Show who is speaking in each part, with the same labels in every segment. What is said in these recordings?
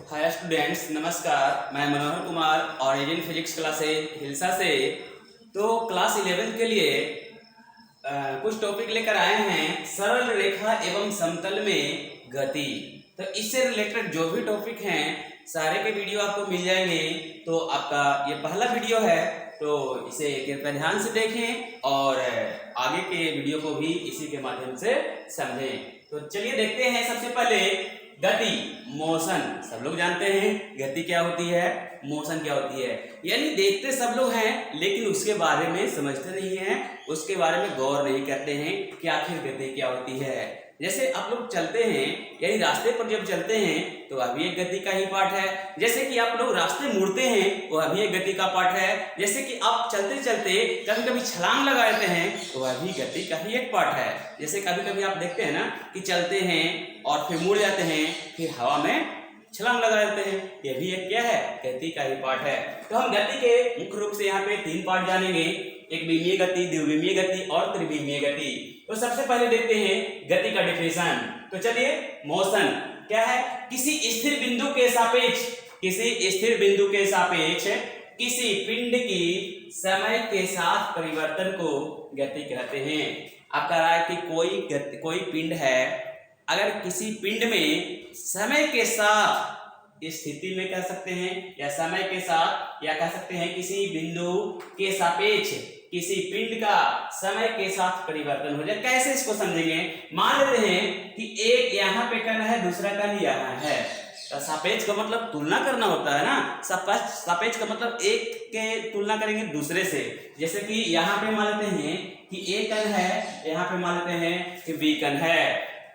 Speaker 1: Hi students, नमस्कार। मैं मनोहर कुमार और इंडियन फिजिक्स क्लास हिलसा से तो क्लास 11 के लिए कुछ टॉपिक लेकर आए हैं। सरल रेखा एवं समतल में गति। तो इससे रिलेटेड जो भी टॉपिक हैं सारे के वीडियो आपको मिल जाएंगे। तो आपका ये पहला वीडियो है, तो इसे कृपया ध्यान से देखें और आगे के वीडियो को भी इसी के माध्यम से समझें। तो चलिए देखते हैं। सबसे पहले गति, मोशन। सब लोग जानते हैं गति क्या होती है, मोशन क्या होती है। यानी देखते सब लोग हैं लेकिन उसके बारे में समझते नहीं हैं, उसके बारे में गौर नहीं करते हैं कि आखिर गति क्या होती है। जैसे आप लोग चलते हैं, यानी रास्ते पर जब चलते हैं तो वह भी एक गति का ही पार्ट है। जैसे कि आप लोग रास्ते मुड़ते हैं वह भी एक गति का पार्ट है। जैसे कि आप चलते चलते कभी कभी छलांग लगा देते हैं तो वह भी गति का ही एक पार्ट है। जैसे कभी कभी आप देखते हैं ना कि चलते हैं और फिर मुड़ जाते हैं, फिर हवा में छलांग लगा देते हैं, यह भी एक क्या है, गति का ही पार्ट है। तो हम गति के मुख्य रूप से यहाँ पे 3 पार्ट जानेंगे, एक विमीय गति, द्विविमीय गति और त्रिविमीय गति। तो सबसे पहले देखते हैं गति का डेफिनेशन। तो चलिए, मोशन क्या है? किसी स्थिर बिंदु के सापेक्ष, किसी स्थिर बिंदु के सापेक्ष किसी पिंड की समय के साथ परिवर्तन को गति कहते हैं। आप कह रहा है कि कोई पिंड है, अगर किसी पिंड में समय के साथ स्थिति में कह सकते हैं या समय के साथ, या कह सकते हैं किसी बिंदु के सापेक्ष किसी पिंड का समय के साथ परिवर्तन हो जाए। कैसे इसको समझेंगे? मान लेते हैं कि एक यहाँ पे कण है, दूसरा कण यहाँ है। तो सापेक्ष का मतलब तुलना करना होता है ना। सापेक्ष का मतलब एक के तुलना करेंगे दूसरे से। जैसे कि यहाँ पे मान लेते हैं कि ए कण है, यहाँ पे मान लेते हैं कि बी कण है।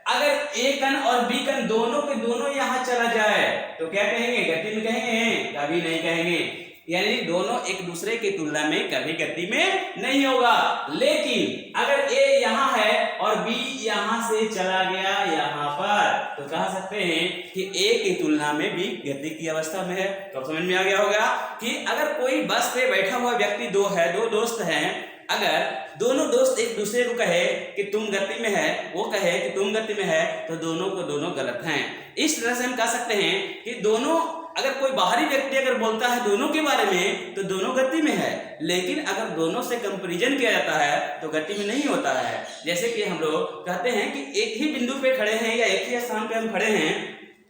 Speaker 1: अगर ए कण और बी कण दोनों के दोनों यहाँ चला जाए तो क्या कहेंगे? गति में कहेंगे? कभी नहीं कहेंगे। यानी दोनों एक दूसरे की तुलना में कभी गति में नहीं होगा। लेकिन अगर ए यहाँ है और बी यहाँ से चला गया यहाँ पर, तो कह सकते हैं कि ए की तुलना में बी गति की अवस्था में है। तो समझ में आ गया होगा कि अगर कोई बस पे बैठा हुआ व्यक्ति दो दोस्त हैं, अगर दोनों दोस्त एक दूसरे को कहे कि तुम गति में है, वो कहे कि तुम गति में है, तो दोनों को दोनों गलत हैं। इस तरह से हम कह सकते हैं कि दोनों, अगर कोई बाहरी व्यक्ति अगर बोलता है दोनों के बारे में तो दोनों गति में है, लेकिन अगर दोनों से कंपैरिजन किया जाता है तो गति में नहीं होता है। जैसे कि हम लोग कहते हैं कि एक ही बिंदु पे खड़े हैं या एक ही स्थान पे हम खड़े हैं,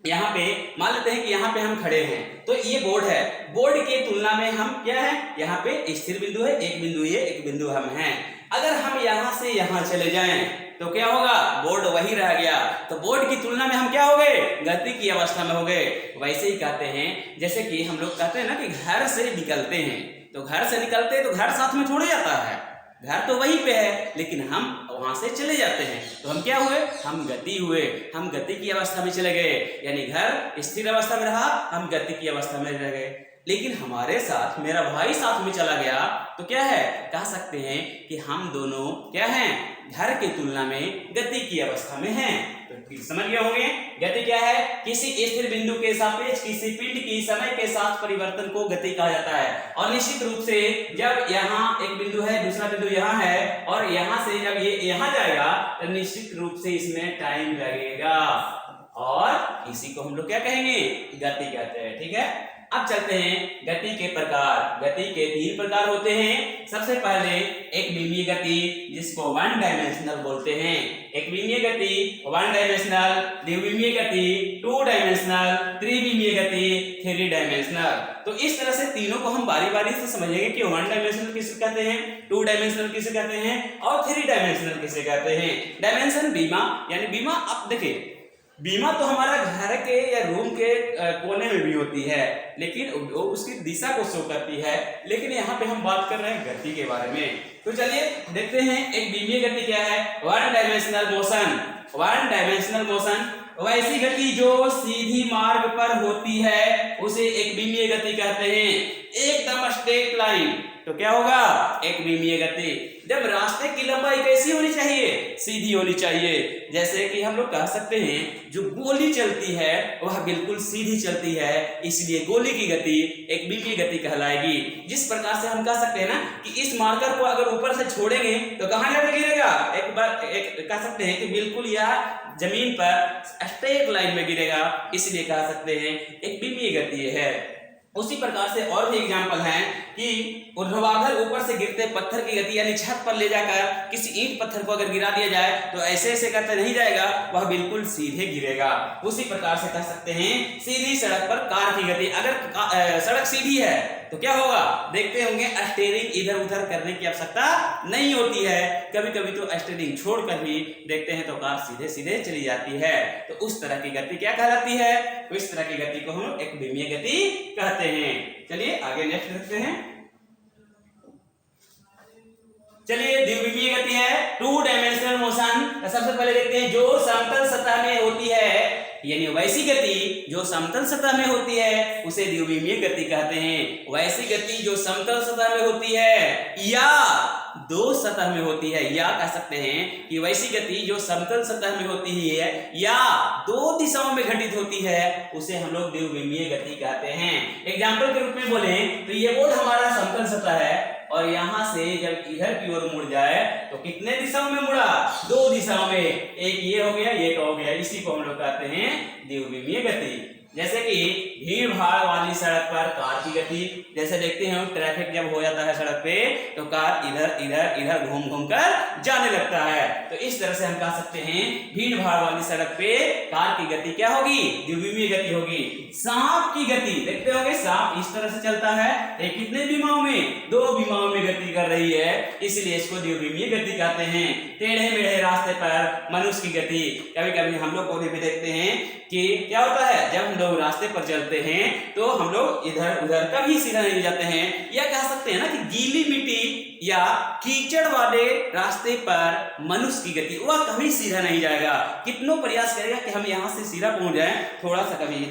Speaker 1: यहाँ पे मान लेते हैं कि यहाँ पे हम खड़े हैं, तो ये बोर्ड है, बोर्ड के तुलना में हम क्या है, यहाँ पे स्थिर बिंदु है, एक बिंदु ये, एक बिंदु हम हैं। अगर हम यहाँ से यहाँ चले जाएं तो क्या होगा? बोर्ड वही रह गया। तो बोर्ड की तुलना में हम क्या हो गए? गति की अवस्था में हो गए। वैसे ही कहते हैं, जैसे कि हम लोग कहते हैं ना कि घर से निकलते हैं, तो घर से निकलते तो घर साथ में छोड़ जाता है, घर तो वहीं पे है, लेकिन हम वहां से चले जाते हैं तो हम क्या हुए? हम गति हुए, हम गति की अवस्था में चले गए। यानी घर स्थिर अवस्था में रहा, हम गति की अवस्था में रह गए। लेकिन हमारे साथ मेरा भाई साथ में चला गया तो क्या है? कह सकते हैं कि हम दोनों क्या हैं? घर की तुलना में गति की अवस्था में हैं। तो समझ गए होंगे गति क्या है? किसी स्थिर बिंदु के सापेक्ष किसी पिंड की समय के साथ परिवर्तन को गति कहा जाता है। और निश्चित रूप से जब यहाँ एक बिंदु है, दूसरा बिंदु यहाँ है, और यहाँ से जब ये यहाँ जाएगा तो निश्चित रूप से इसमें टाइम लगेगा, और इसी को हम लोग क्या कहेंगे? गति कहते हैं। ठीक है, अब चलते हैं गति के प्रकार। गति के 3 प्रकार होते हैं। सबसे पहले एक विमीय गति, जिसको 1 डायमेंशनल बोलते हैं। एक विमीय गति 1 डायमेंशनल, द्विविमीय गति 2 डायमेंशनल, त्रिविमीय गति 3 डायमेंशनल। तो इस तरह से तीनों को हम बारी बारी से समझेंगे कि 1 डायमेंशनल किसे कहते हैं, 2 डायमेंशनल किसे कहते हैं, और 3 डायमेंशनल किसे कहते हैं। डायमेंशन बीमा, यानी बीमा, अब देखिए बीमा तो हमारा घर के या रूम के कोने में भी होती है, लेकिन उसकी दिशा को शो करती है। लेकिन यहाँ पे हम बात कर रहे हैं गति के बारे में। तो चलिए देखते हैं एक विमीय गति क्या है। 1 डायमेंशनल मोशन। 1 डायमेंशनल मोशन वैसी गति जो सीधी मार्ग पर होती है उसे एक विमीय गति कहते हैं। एकदम स्ट्रेट लाइन, तो क्या होगा? एक विमीय गति। जब रास्ते की लंबाई कैसी होनी चाहिए? सीधी होनी चाहिए। जैसे कि हम लोग कह सकते हैं जो गोली चलती है वह बिल्कुल सीधी चलती है, इसलिए गोली की गति एक विमीय गति कहलाएगी। जिस प्रकार से हम कह सकते हैं ना कि इस मार्कर को अगर ऊपर से छोड़ेंगे तो कहाँ जाके गिरेगा? एक एक कह सकते हैं कि बिल्कुल यह जमीन पर स्ट्रेट लाइन में गिरेगा, इसलिए कह सकते हैं एक विमीय गति है। उसी प्रकार से और भी एग्जाम्पल हैं कि ऊर्ध्वाधर ऊपर से गिरते पत्थर की गति, यानी छत पर ले जाकर किसी ईंट पत्थर को अगर गिरा दिया जाए तो ऐसे ऐसे करते नहीं जाएगा, वह बिल्कुल सीधे गिरेगा। उसी प्रकार से कह सकते हैं सीधी सड़क पर कार की गति, अगर सड़क सीधी है तो क्या होगा, देखते होंगे स्टीयरिंग इधर उधर करने की आवश्यकता नहीं होती है, कभी कभी तो स्टीयरिंग छोड़कर भी देखते हैं तो कार सीधे सीधे चली जाती है। तो उस तरह की गति क्या कहलाती है, तो इस तरह की गति को हम एक विमीय गति कहते हैं। चलिए आगे नेक्स्ट देखते हैं। चलिए द्विविमीय गति है, 2 डायमेंशनल मोशन। सबसे पहले देखते हैं जो समतल सतह में होती है, यानी वैसी गति जो समतल सतह में होती है उसे द्विविमीय गति कहते हैं। वैसी गति जो समतल सतह में होती है या दो सतह में होती है, या कह सकते हैं कि वैसी गति जो समतल सतह में होती है या दो दिशाओं में घटित होती है उसे हम लोग द्विविमीय गति कहते हैं। एग्जाम्पल के रूप में बोले तो ये बोर्ड हमारा समतल सतह है और यहाँ से जब इधर की ओर मुड़ जाए तो कितने दिशाओं में मुड़ा, 2 दिशाओं में, एक ये हो गया एक हो गया, इसी को हम लोग कहते हैं द्विविमीय गति। जैसे कि भीड़ भाड़ वाली सड़क पर कार की गति, जैसे देखते हैं ट्रैफिक जब हो जाता है सड़क पे तो कार इधर इधर इधर घूम घूम कर जाने लगता है, तो इस तरह से हम कह सकते हैं भीड़ भाड़ वाली सड़क पे कार की गति क्या होगी, द्विविमीय गति होगी। सांप की गति देखते होंगे, सांप इस तरह से चलता है, ये कितने विमाओं में, 2 विमाओं में गति कर रही है, इसलिए इसको द्विविमीय गति कहते हैं। टेढ़े मेढ़े रास्ते पर मनुष्य की गति, कभी कभी हम लोग को भी देखते हैं कि क्या होता है, जब हम लोग रास्ते पर चलते हैं तो हम लोग इधर उधर कभी सीधा नहीं जाते हैं, या कह सकते हैं ना कि गीली मिट्टी या कीचड़ वाले रास्ते पर मनुष्य की गति वह कभी सीधा नहीं जाएगा, कितनों प्रयास करेगा कि हम यहाँ से सीधा पहुंच जाएं, थोड़ा सा कभी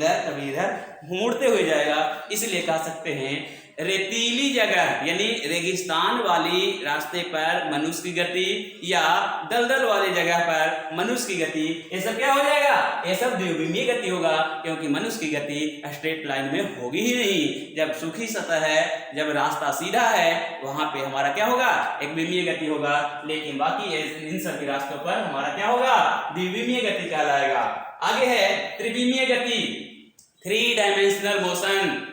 Speaker 1: इधर मुड़ते हुए जाएगा। इसलिए कह सकते हैं रेतीली जगह यानी रेगिस्तान वाली रास्ते पर मनुष्य की गति या दलदल वाली जगह पर मनुष्य की गति, ये सब क्या हो जाएगा, ये सब द्विविमीय गति होगा, क्योंकि मनुष्य की गति स्ट्रेट लाइन में होगी ही नहीं। जब सूखी सतह है, जब रास्ता सीधा है, वहां पे हमारा क्या होगा, एक विमीय गति होगा, लेकिन बाकी इन सभी रास्तों पर हमारा क्या होगा, द्विविमीय गति कहलाएगा। आगे है त्रिविमीय गति, 3 डायमेंशनल मोशन।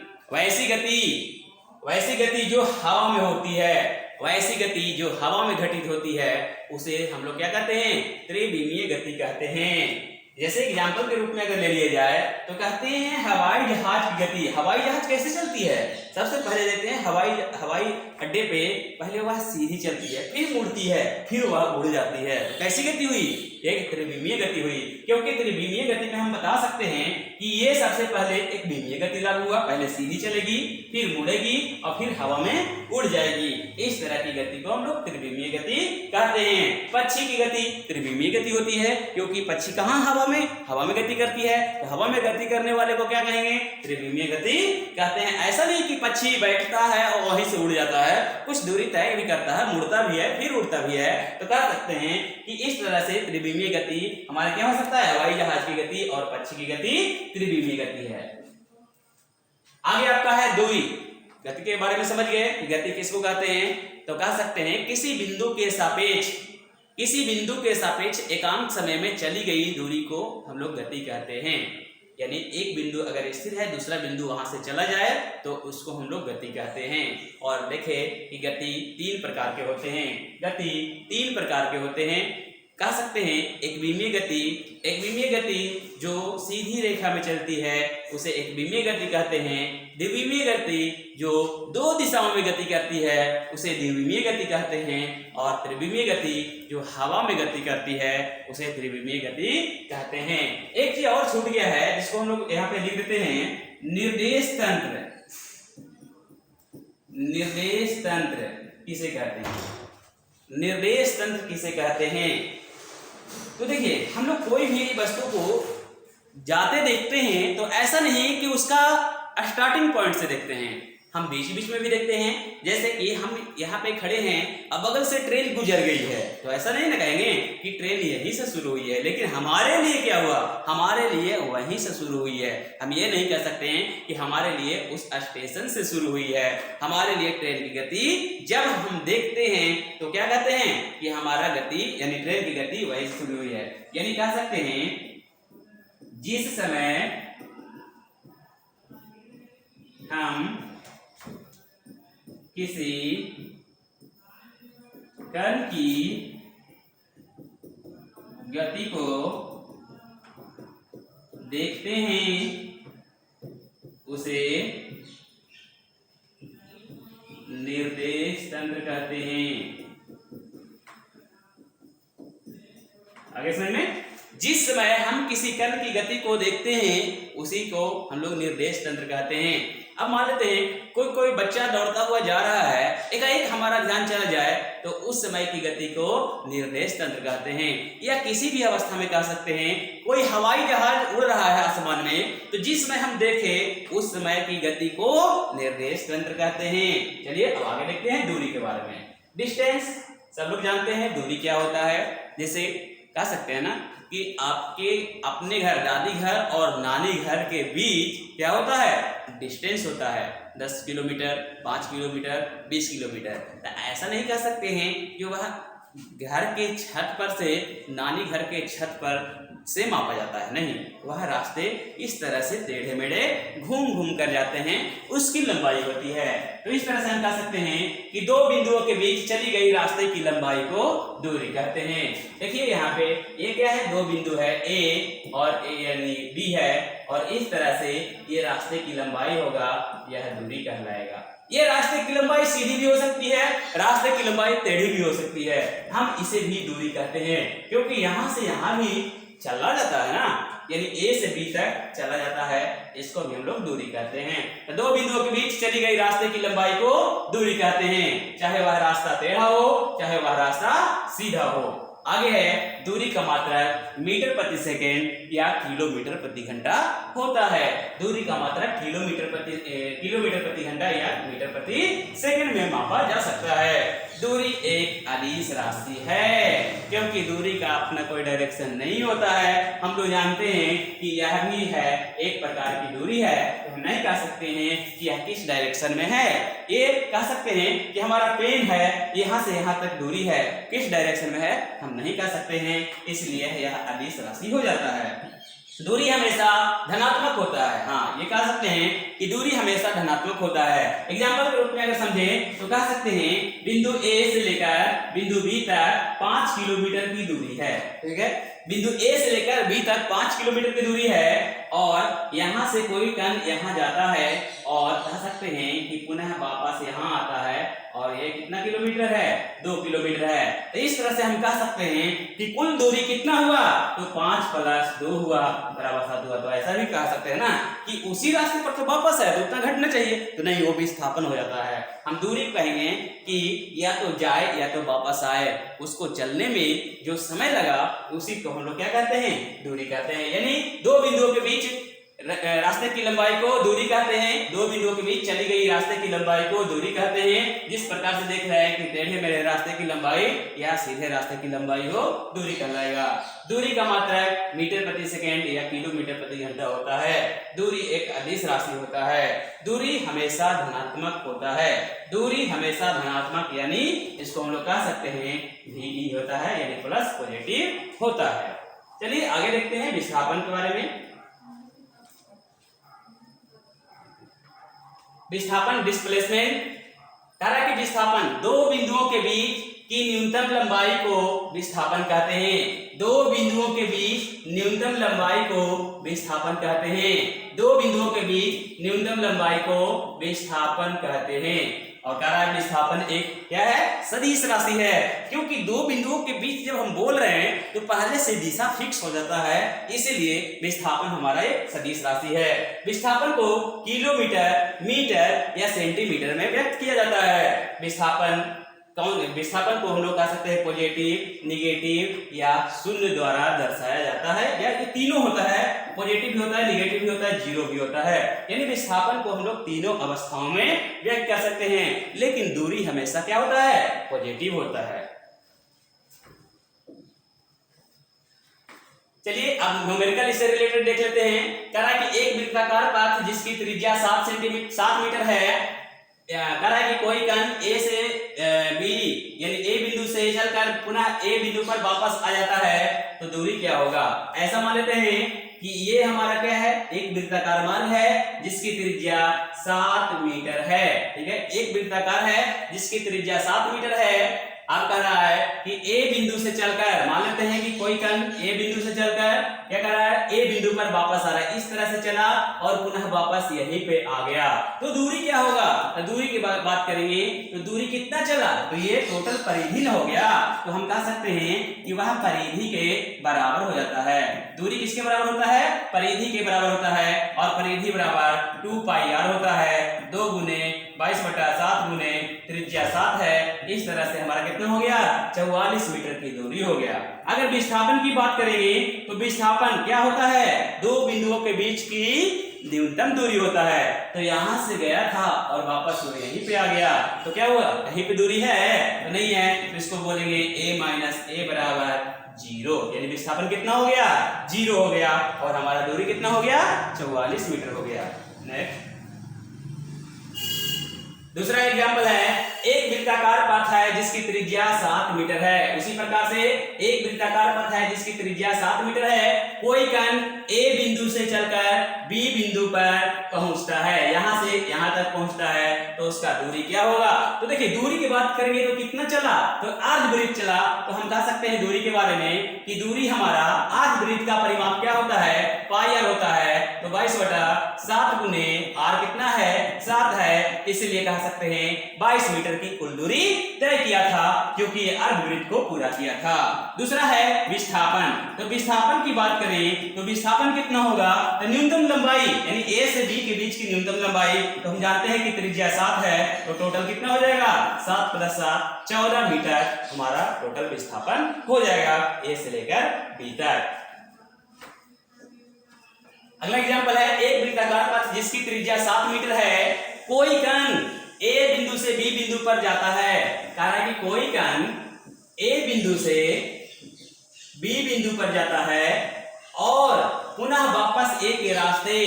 Speaker 1: वैसी गति जो हवा में होती है, वैसी गति जो हवा में घटित होती है उसे हम लोग क्या कहते हैं, त्रिविमीय गति कहते हैं। जैसे एग्जाम्पल के रूप में अगर ले लिया जाए तो कहते हैं हवाई जहाज की गति। हवाई जहाज कैसे चलती है, सबसे पहले देखते हैं हवाई अड्डे पे पहले वह सीधी चलती है, फिर मुड़ती है, फिर वह उड़ जाती है। कैसी गति हुई, एक त्रिविमीय गति हुई, क्योंकि त्रिविमीय गति में हम बता सकते हैं कि ये सबसे पहले एक विमीय गति लागू हुआ, पहले सीधी चलेगी, फिर मुड़ेगी और फिर हवा में उड़ जाएगी। इस तरह की गति को हम लोग त्रिविमीय गति कहते हैं। पक्षी की गति त्रिविमीय गति होती है, क्योंकि पक्षी कहाँ हवा में गति करती है, तो हवा में गति करने वाले को क्या कहेंगे, त्रिविमीय गति कहते हैं। ऐसा नहीं कि पक्षी बैठता है और वहीं से उड़ जाता है, कुछ दूरी तय भी करता है, मुड़ता भी है, फिर उड़ता भी है, तो कह सकते हैं कि इस तरह से त्रिविमीय गति हमारे क्या हो सकता है, हवाई जहाज की गति और पक्षी की गति त्रिविमीय गति है। आगे आपका है दूरी। गति के बारे में समझ गए कि गति किसको कहते हैं, तो कह सकते हैं किसी बिंदु के सापेक्ष एकांक समय में चली गई दूरी को हम लोग गति कहते हैं। यानी एक बिंदु अगर स्थिर है, दूसरा बिंदु वहां से चला जाए तो उसको हम लोग गति कहते हैं। और देखें कि गति 3 प्रकार के होते हैं, गति 3 प्रकार के होते हैं। कह सकते हैं एक विमीय गति जो सीधी रेखा में चलती है उसे एक विमीय गति कहते हैं। द्विविमीय गति जो 2 दिशाओं में गति करती है उसे द्विविमीय गति कहते हैं। और त्रिविमीय गति जो हवा में गति करती है उसे त्रिविमीय गति कहते हैं। एक चीज और छूट गया है जिसको हम लोग यहाँ पे लिख देते हैं, निर्देश तंत्र। निर्देश तंत्र किसे कहते हैं, निर्देश तंत्र किसे कहते हैं। तो देखिए हम लोग कोई भी वस्तु को जाते देखते हैं तो ऐसा नहीं कि उसका स्टार्टिंग पॉइंट से देखते हैं, हम बीच बीच में भी देखते हैं, जैसे कि हम यहाँ पे खड़े हैं, अब बगल से ट्रेन गुजर गई है, तो ऐसा नहीं ना कहेंगे कि ट्रेन यहीं से शुरू हुई है, लेकिन हमारे लिए क्या हुआ, हमारे लिए वहीं से शुरू हुई है। हम ये नहीं कह सकते हैं कि हमारे लिए उस स्टेशन से शुरू हुई है। हमारे लिए ट्रेन की गति जब हम देखते हैं तो क्या कहते हैं कि हमारा गति यानी ट्रेन की गति वहीं से शुरू हुई है। यानी कह सकते हैं जिस समय हम किसी कण की गति को देखते हैं उसे निर्देश तंत्र कहते हैं। आगे समझ में, जिस समय हम किसी कण की गति को देखते हैं उसी को हम लोग निर्देश तंत्र कहते हैं। अब मान लेते हैं कोई बच्चा दौड़ता हुआ जा रहा है, एकाएक हमारा ध्यान चला जाए तो उस समय की गति को निर्देश तंत्र कहते हैं। या किसी भी अवस्था में कह सकते हैं कोई हवाई जहाज उड़ रहा है आसमान में, तो जिस समय हम देखें उस समय की गति को निर्देश तंत्र कहते हैं। चलिए अब आगे देखते हैं दूरी के बारे में। डिस्टेंस सब लोग जानते हैं दूरी क्या होता है। जैसे कह सकते हैं ना कि आपके अपने घर, दादी घर और नानी घर के बीच क्या होता है, डिस्टेंस होता है 10 किलोमीटर, 5 किलोमीटर, 20 किलोमीटर। तो ऐसा नहीं कह सकते हैं कि वह घर के छत पर से नानी घर के छत पर से मापा जाता है, नहीं, वह रास्ते इस तरह से टेढ़े मेढ़े घूम घूम कर जाते हैं, उसकी लंबाई होती है। तो इस तरह से हम कह सकते हैं कि दो बिंदुओं के बीच चली गई रास्ते की लंबाई को दूरी कहते हैं। देखिए यहाँ पे ये क्या है, दो बिंदु है ए और ए यानी बी है, और इस तरह से ये रास्ते की लंबाई होगा, यह दूरी कहलाएगा। ये रास्ते की लंबाई सीधी भी हो सकती है, रास्ते की लंबाई टेढ़ी भी हो सकती है, हम इसे भी दूरी कहते हैं, क्योंकि यहाँ से यहाँ भी चला जाता है ना, यानी ए से बी तक चला जाता है, इसको भी हम लोग दूरी कहते हैं। तो दो बिंदुओं के बीच चली गई रास्ते की लंबाई को दूरी कहते हैं, चाहे वह रास्ता टेढ़ा हो, चाहे वह रास्ता सीधा हो। आगे है दूरी का मात्रक मीटर प्रति सेकेंड या किलोमीटर प्रति घंटा होता है। दूरी का मात्रक किलोमीटर प्रति घंटा या मीटर प्रति सेकेंड में मापा जा सकता है। दूरी एक अदिश राशि है, क्योंकि दूरी का अपना कोई डायरेक्शन नहीं होता है। हम लोग जानते हैं कि यह भी है एक प्रकार की दूरी है, तो हम नहीं कह सकते हैं कि यह किस डायरेक्शन में है। ये कह सकते हैं कि हमारा पेन है, यहाँ से यहाँ तक दूरी है, किस डायरेक्शन में है हम नहीं कह सकते हैं, इसलिए यह अदिश राशि हो जाता है। दूरी हमेशा धनात्मक होता है, हाँ ये कह सकते हैं कि दूरी हमेशा धनात्मक होता है। एग्जाम्पल के रूप में अगर समझें तो कह सकते हैं बिंदु ए से लेकर बिंदु बी तक 5 किलोमीटर की दूरी है, ठीक है, बिंदु ए से लेकर बी तक 5 किलोमीटर की दूरी है, और यहाँ से कोई कण यहाँ जाता है और कह सकते हैं कि पुनः वापस यहाँ आता है, और ये कितना किलोमीटर है, 2 किलोमीटर है। तो इस तरह से हम कह सकते हैं कि कुल दूरी कितना हुआ, तो 5 + 2 हुआ बराबर 7 हुआ। तो ऐसा भी कह सकते हैं ना कि उसी रास्ते पर तो वापस है, तो उतना घटना चाहिए, तो नहीं, वो विस्थापन हो जाता है। हम दूरी कहेंगे कि या तो जाए या तो वापस आए, उसको चलने में जो समय लगा उसी को हम लोग क्या कहते हैं, दूरी कहते हैं। यानी दो बिंदुओं के बीच रास्ते की लंबाई को दूरी कहते हैं, दो बिंदुओं के बीच चली गई रास्ते की लंबाई को दूरी कहते हैं। जिस प्रकार से देख रहे हैं कि टेढ़े मेढ़े रास्ते की लंबाई या सीधे रास्ते की लंबाई हो, दूरी कहलाएगा। दूरी का मात्रक मीटर प्रति सेकेंड या किलोमीटर प्रति घंटा होता है। दूरी एक अदिश राशि होता है। दूरी हमेशा धनात्मक होता है, दूरी हमेशा धनात्मक, यानी इसको हम लोग कह सकते हैं VE होता है, यानी प्लस पॉजिटिव होता है। चलिए आगे देखते हैं विस्थापन के बारे में। विस्थापन डिस्प्लेसमेंट, तरह के विस्थापन दो बिंदुओं के बीच की न्यूनतम लंबाई को विस्थापन कहते हैं। दो बिंदुओं के बीच न्यूनतम लंबाई को विस्थापन कहते हैं। दो बिंदुओं के बीच न्यूनतम लंबाई को विस्थापन कहते हैं। और कह रहा है विस्थापन एक क्या है, सदिश राशि है, क्योंकि दो बिंदुओं के बीच जब हम बोल रहे हैं तो पहले से दिशा फिक्स हो जाता है, इसीलिए विस्थापन हमारा एक सदिश राशि है। विस्थापन को किलोमीटर, मीटर या सेंटीमीटर में व्यक्त किया जाता है। विस्थापन को हम लोग कह सकते हैं पॉजिटिव, निगेटिव या शून्य द्वारा दर्शाया जाता है, या ये तीनों होता है, पॉजिटिव भी होता है, निगेटिव भी होता है, जीरो भी होता है। यानी विस्थापन को हम लोग तीनों अवस्थाओं में व्यक्त कर सकते हैं, लेकिन दूरी हमेशा क्या होता है, पॉजिटिव होता है। चलिए अब न्यूमेरिकल इससे रिलेटेड देख लेते हैं। कह रहा है कि एक वृत्ताकार पथ जिसकी त्रिज्या 7 मीटर है, कह रहा है कि कोई कण ए से बी यानी ए बिंदु से चलकर पुनः ए बिंदु पर वापस आ जाता है, तो दूरी क्या होगा। ऐसा मान लेते हैं कि ये हमारा क्या है, एक वृत्ताकार मार्ग है जिसकी त्रिज्या 7 मीटर है। ठीक है, एक वृत्ताकार है जिसकी त्रिज्या 7 मीटर है। अब कह रहा है कि ए बिंदु से चलकर, मान लेते हैं कि कोई कण ए बिंदु से चलकर क्या कर रहा है, ए बिंदु पर वापस आ रहा है, इस तरह से चला और पुनः वापस यहीं पे आ गया, तो दूरी क्या होगा। तो दूरी की बात करेंगे तो दूरी कितना चला, तो ये टोटल परिधि न हो गया, तो हम कह सकते हैं कि वह परिधि के बराबर हो जाता है। दूरी किसके बराबर होता है, परिधि के बराबर होता है, और परिधि बराबर 2 पाई r होता है, 2 गुने 22/7 गुने त्रिज्या 7 है। इस तरह से हमारा कितना हो गया, 44 मीटर की दूरी हो गया। अगर विस्थापन की बात करेंगे तो विस्थापन क्या होता है, दो बिंदुओं के बीच की न्यूनतम दूरी होता है। तो यहां से गया था और वापस वो यहीं पे आ गया, तो क्या हुआ, कहीं पे दूरी है तो नहीं है, तो इसको बोलेंगे a माइनस a बराबर 0, यानी विस्थापन कितना हो गया, 0 हो गया, और हमारा दूरी कितना हो गया, 44 मीटर हो गया। नेक्स्ट दूसरा एग्जाम्पल है, एक वृत्ताकार पथ है जिसकी त्रिज्या 7 मीटर है। उसी प्रकार से एक वृत्ताकार पथ है जिसकी त्रिज्या 7 मीटर है, कोई कण ए बिंदु से चलकर बी बिंदु पर पहुंचता है, यहां से यहां तक पहुंचता है, तो उसका दूरी क्या होगा। तो देखिए दूरी की बात करेंगे तो कितना चला, तो अर्धवृत्त चला, तो हम कह सकते हैं दूरी के बारे में कि दूरी हमारा अर्धवृत्त का परिमाप क्या होता है, पाई r होता है, तो 22/7 गुने r कितना है, 7 है, इसलिए कह सकते हैं 22 मीटर की कुल दूरी तय किया था, क्योंकि ये अर्धवृत्त को पूरा किया था। दूसरा है विस्थापन, तो विस्थापन की बात करें तो विस्थापन कितना होगा, तो न्यूनतम लंबाई यानी ए से बी के बीच की न्यूनतम लंबाई, तो हम जानते हैं कि त्रिज्या 7 है, तो टोटल कितना हो जाएगा, 7 + 7 14 मीटर हमारा टोटल विस्थापन हो जाएगा, ए से लेकर बी तक। अगला एग्जांपल है, एक वृत्ताकार पथ जिसकी त्रिज्या 7 मीटर है, कोई कण ए बिंदु से बी बिंदु पर जाता है। कह रहा है कि कोई कण ए बिंदु से बी बिंदु पर जाता है और पुनः वापस ए के रास्ते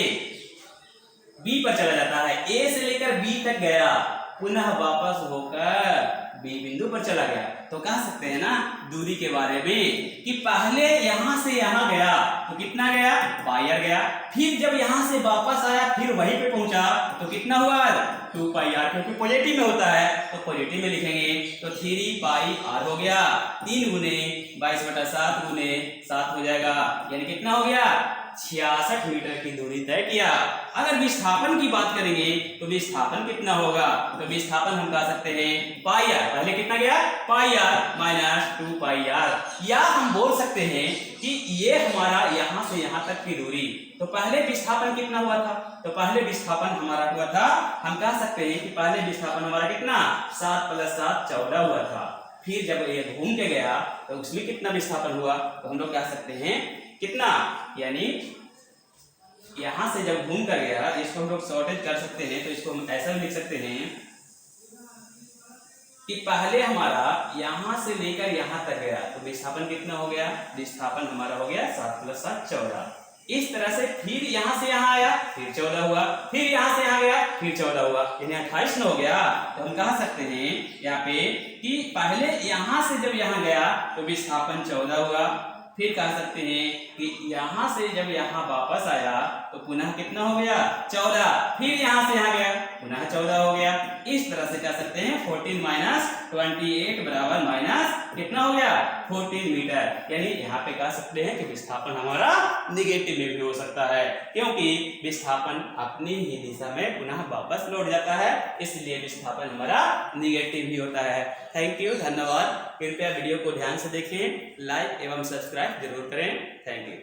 Speaker 1: बी पर चला जाता है, ए से लेकर बी तक गया, पुनः वापस होकर बी बिंदु पर चला गया, तो कह सकते हैं ना दूरी के बारे में कि पहले यहां से यहां गया तो कितना गया, पाई r गया, फिर जब यहां से वापस आया फिर वहीं पे पहुंचा तो कितना हुआ, 2 पाई r, क्योंकि पॉजिटिव में होता है तो पॉजिटिव में लिखेंगे, तो 3 पाई r हो गया, 3 गुने 22/7 गुने 7 हो जाएगा, यानी कितना हो गया, 66 मीटर की दूरी तय किया। अगर विस्थापन की बात करेंगे तो विस्थापन कितना होगा, तो विस्थापन हम कह सकते हैं पाई r, पहले कितना गया, पाई r माइनस 2 पाई r, या हम बोल सकते हैं कि ये हमारा यहां से यहां तक की दूरी, तो पहले विस्थापन कितना हुआ था, तो पहले विस्थापन हमारा हुआ था, हम कह सकते हैं कि पहले विस्थापन हमारा कितना, 7 + 7 14 हुआ था, फिर जब ये घूम के गया तो उसमें कितना विस्थापन हुआ, तो हम लोग कह सकते हैं कितना, यानी यहां से जब घूम कर गया, इसको हम लोग शॉर्टेज कर सकते हैं, तो इसको हम ऐसा भी लिख सकते हैं कि पहले हमारा यहां से लेकर यहां तक गया तो विस्थापन कितना हो गया, विस्थापन हमारा हो गया 7 + 7 14, इस तरह से फिर यहां से यहां आया फिर 14 हुआ, फिर यहां से यहां गया फिर 14 हुआ, यानी 28 न हो गया। तो हम कह सकते हैं यहाँ पे कि पहले यहां से जब यहां गया तो विस्थापन 14 हुआ, फिर कह सकते हैं कि यहां से जब यहां वापस आया तो पुनः कितना हो गया, 14, फिर यहां से यहां गया पुनः 14 हो गया, इस तरह से कह सकते हैं 14 - 28 बराबर माइनस कितना हो गया, 14 मीटर, यानी यहाँ पे कह सकते हैं कि विस्थापन हमारा निगेटिव में भी हो सकता है, क्योंकि विस्थापन अपनी ही दिशा में पुनः वापस लौट जाता है, इसलिए विस्थापन हमारा निगेटिव ही होता है। थैंक यू, धन्यवाद। कृपया वीडियो को ध्यान से देखें, लाइक एवं सब्सक्राइब जरूर करें। Thank you.